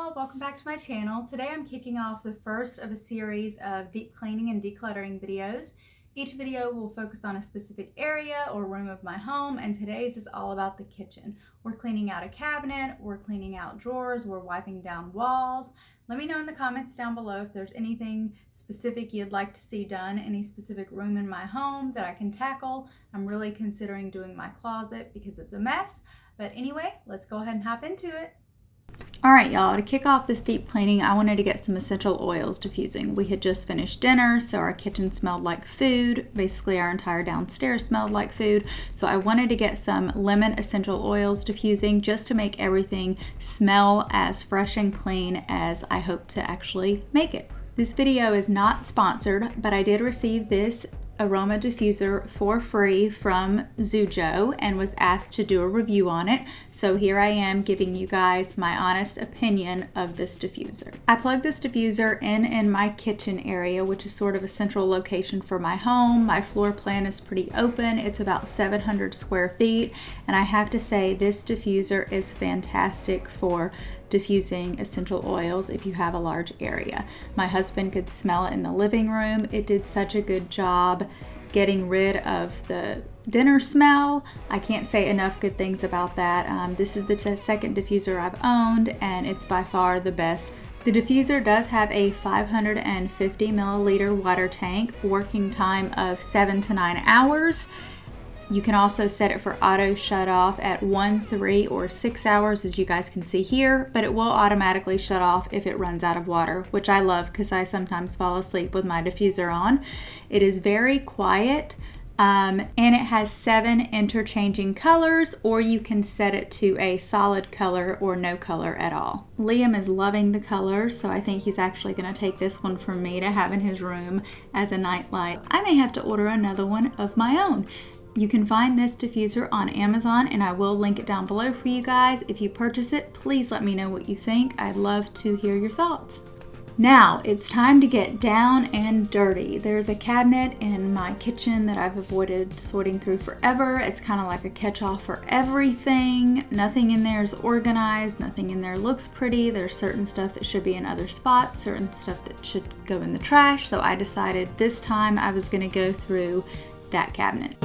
y'all, welcome back to my channel. Today I'm kicking off the first of a series of deep cleaning and decluttering videos. Each video will focus on a specific area or room of my home, and today's is all about the kitchen. We're cleaning out a cabinet, we're cleaning out drawers, we're wiping down walls. Let me know in the comments down below if there's anything specific you'd like to see done, any specific room in my home that I can tackle. I'm really considering doing my closet because it's a mess. But anyway, let's go ahead and hop into it. All right, y'all, to kick off this deep cleaning, I wanted to get some essential oils diffusing. We had just finished dinner, so our kitchen smelled like food. Basically, our entire downstairs smelled like food. So I wanted to get some lemon essential oils diffusing just to make everything smell as fresh and clean as I hope to actually make it. This video is not sponsored, but I did receive this aroma diffuser for free from Zujo and was asked to do a review on it. So here I am giving you guys my honest opinion of this diffuser. I plugged this diffuser in my kitchen area, which is sort of a central location for my home. My floor plan is pretty open. It's about 700 square feet. And I have to say this diffuser is fantastic for diffusing essential oils if you have a large area. My husband could smell it in the living room. It did such a good job getting rid of the dinner smell. I can't say enough good things about that. This is the second diffuser I've owned, and it's by far the best. The diffuser does have a 550 milliliter water tank, working time of 7 to 9 hours. You can also set it for auto shut off at 1, 3, or 6 hours, as you guys can see here, but it will automatically shut off if it runs out of water, which I love because I sometimes fall asleep with my diffuser on. It is very quiet, and it has 7 interchanging colors, or you can set it to a solid color or no color at all. Liam is loving the color, so I think he's actually going to take this one from me to have in his room as a night light. I may have to order another one of my own. You can find this diffuser on Amazon, and I will link it down below for you guys. If you purchase it, please let me know what you think. I'd love to hear your thoughts. Now, it's time to get down and dirty. There's a cabinet in my kitchen that I've avoided sorting through forever. It's kind of like a catch-all for everything. Nothing in there is organized. Nothing in there looks pretty. There's certain stuff that should be in other spots, certain stuff that should go in the trash. So I decided this time I was going to go through that cabinet.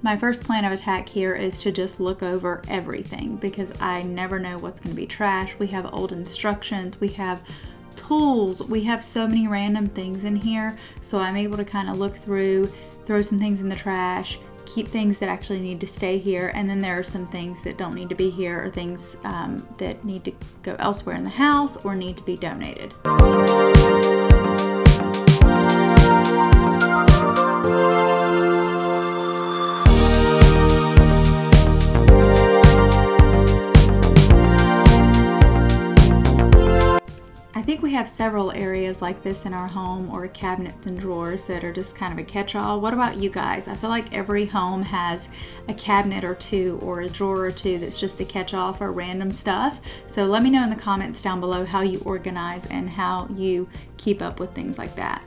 My first plan of attack here is to just look over everything because I never know what's going to be trash. We have old instructions, we have tools, we have so many random things in here, so I'm able to kind of look through, throw some things in the trash, keep things that actually need to stay here, and then there are some things that don't need to be here or things that need to go elsewhere in the house or need to be donated. I think we have several areas like this in our home, or cabinets and drawers that are just kind of a catch-all. What about you guys? I feel like every home has a cabinet or two or a drawer or two that's just a catch-all for random stuff. So let me know in the comments down below how you organize and how you keep up with things like that.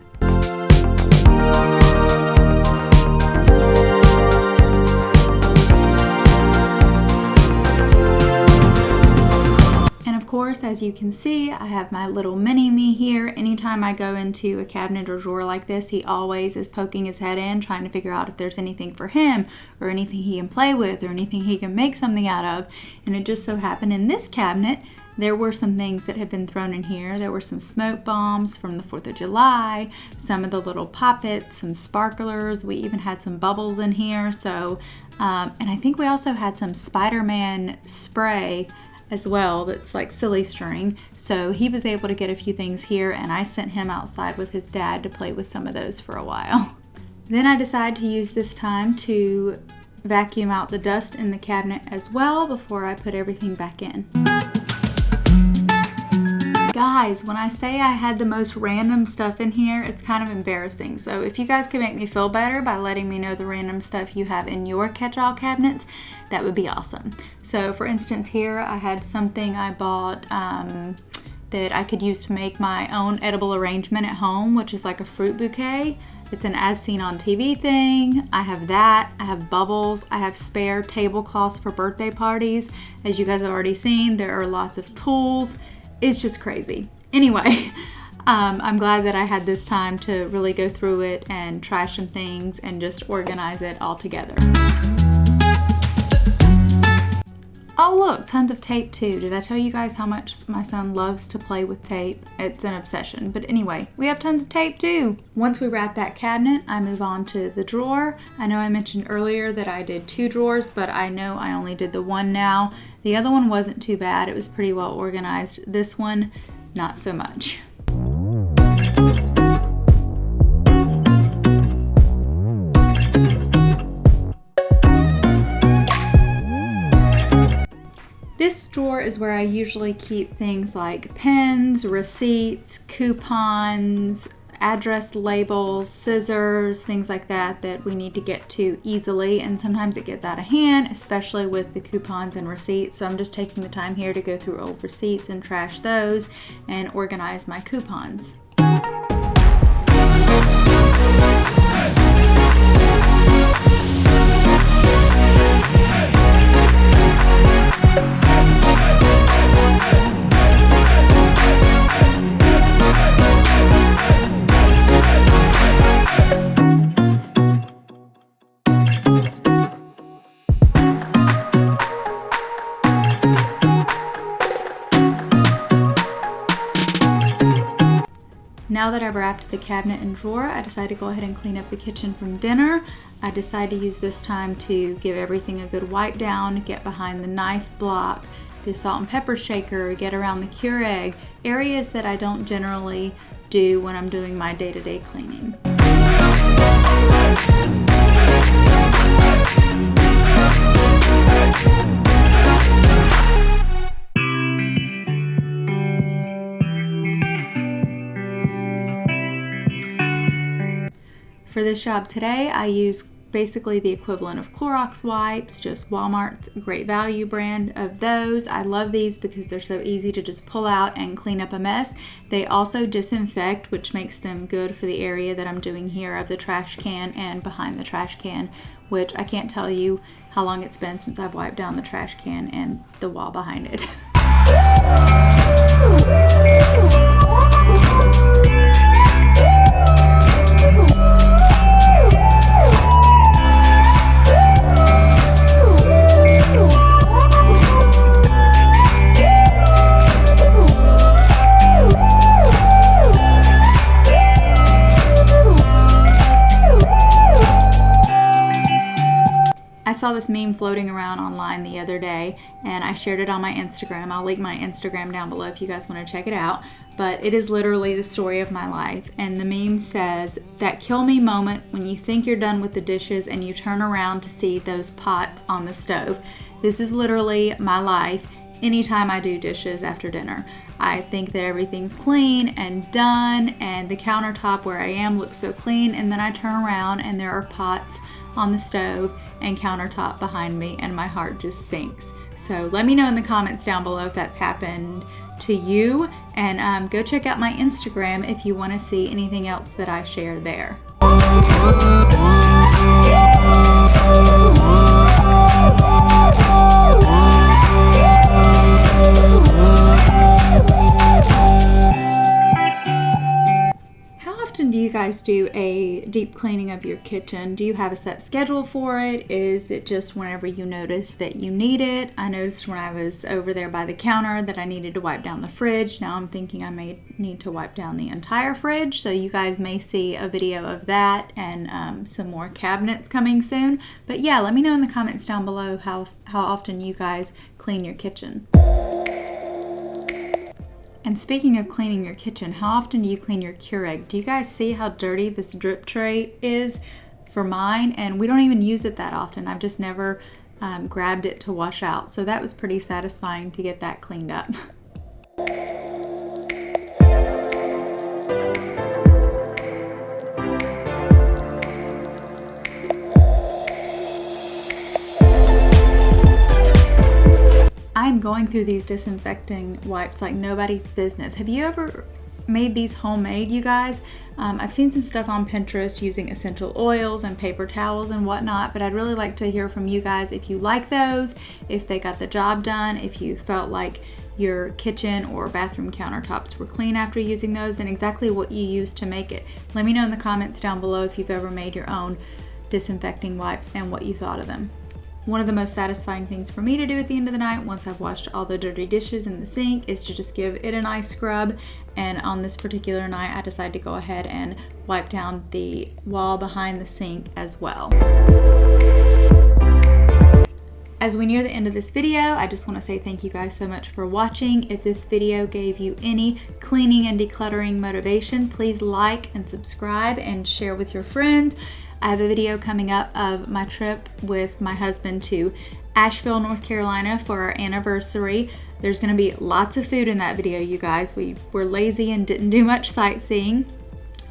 Of course, as you can see, I have my little mini me here. Anytime I go into a cabinet or drawer like this, he always is poking his head in, trying to figure out if there's anything for him or anything he can play with or anything he can make something out of. And it just so happened in this cabinet, there were some things that had been thrown in here. There were some smoke bombs from the 4th of July, some of the little poppets, some sparklers. We even had some bubbles in here. So, and I think we also had some Spider-Man spray as well that's like silly string. So he was able to get a few things here, and I sent him outside with his dad to play with some of those for a while. Then I decided to use this time to vacuum out the dust in the cabinet as well before I put everything back in. Guys, when I say I had the most random stuff in here, it's kind of embarrassing. So if you guys could make me feel better by letting me know the random stuff you have in your catch-all cabinets, that would be awesome. So for instance, here I had something I bought that I could use to make my own edible arrangement at home, which is like a fruit bouquet. It's an as seen on TV thing. I have that. I have bubbles. I have spare tablecloths for birthday parties. As you guys have already seen, there are lots of tools. It's just crazy. Anyway, I'm glad that I had this time to really go through it and try some things and just organize it all together. Oh look, tons of tape too. Did I tell you guys how much my son loves to play with tape? It's an obsession. But anyway, we have tons of tape too. Once we wrap that cabinet, I move on to the drawer. I know I mentioned earlier that I did 2 drawers, but I know I only did the one now. The other one wasn't too bad. It was pretty well organized. This one, not so much. This drawer is where I usually keep things like pens, receipts, coupons, address labels, scissors, things like that that we need to get to easily, and sometimes it gets out of hand, especially with the coupons and receipts. So I'm just taking the time here to go through old receipts and trash those and organize my coupons. Now that I've wrapped the cabinet and drawer, I decided to go ahead and clean up the kitchen from dinner. I decided to use this time to give everything a good wipe down, get behind the knife block, the salt and pepper shaker, get around the Keurig, areas that I don't generally do when I'm doing my day-to-day cleaning. For this job today, I use basically the equivalent of Clorox wipes, just Walmart's Great Value brand of those. I love these because they're so easy to just pull out and clean up a mess. They also disinfect, which makes them good for the area that I'm doing here of the trash can and behind the trash can, which I can't tell you how long it's been since I've wiped down the trash can and the wall behind it. I saw this meme floating around online the other day and I shared it on my Instagram. I'll link my Instagram down below if you guys want to check it out. But it is literally the story of my life. And the meme says, that kill me moment when you think you're done with the dishes and you turn around to see those pots on the stove. This is literally my life anytime I do dishes after dinner. I think that everything's clean and done and the countertop where I am looks so clean, and then I turn around and there are pots on the stove and countertop behind me and my heart just sinks. So let me know in the comments down below if that's happened to you, and go check out my Instagram if you want to see anything else that I share there. Do you guys do a deep cleaning of your kitchen? Do you have a set schedule for it? Is it just whenever you notice that you need it? I noticed when I was over there by the counter that I needed to wipe down the fridge. Now I'm thinking I may need to wipe down the entire fridge. So you guys may see a video of that and some more cabinets coming soon. But yeah, let me know in the comments down below how often you guys clean your kitchen. And speaking of cleaning your kitchen, how often do you clean your Keurig? Do you guys see how dirty this drip tray is for mine? And we don't even use it that often. I've just never grabbed it to wash out. So that was pretty satisfying to get that cleaned up. I'm going through these disinfecting wipes like nobody's business. Have you ever made these homemade, you guys? I've seen some stuff on Pinterest using essential oils and paper towels and whatnot, but I'd really like to hear from you guys if you like those, if they got the job done, if you felt like your kitchen or bathroom countertops were clean after using those, and exactly what you used to make it. Let me know in the comments down below if you've ever made your own disinfecting wipes and what you thought of them. One of the most satisfying things for me to do at the end of the night, once I've washed all the dirty dishes in the sink, is to just give it a nice scrub. And on this particular night, I decided to go ahead and wipe down the wall behind the sink as well. As we near the end of this video, I just want to say thank you guys so much for watching. If this video gave you any cleaning and decluttering motivation, please like and subscribe and share with your friends. I have a video coming up of my trip with my husband to Asheville, North Carolina for our anniversary. There's going to be lots of food in that video, you guys. We were lazy and didn't do much sightseeing.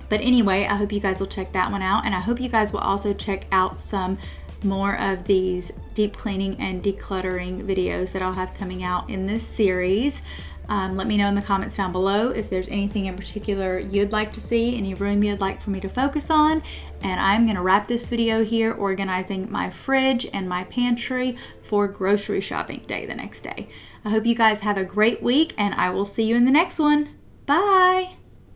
But anyway, I hope you guys will check that one out. And I hope you guys will also check out some more of these deep cleaning and decluttering videos that I'll have coming out in this series. Let me know in the comments down below if there's anything in particular you'd like to see, any room you'd like for me to focus on. And I'm going to wrap this video here organizing my fridge and my pantry for grocery shopping day the next day. I hope you guys have a great week, and I will see you in the next one. Bye!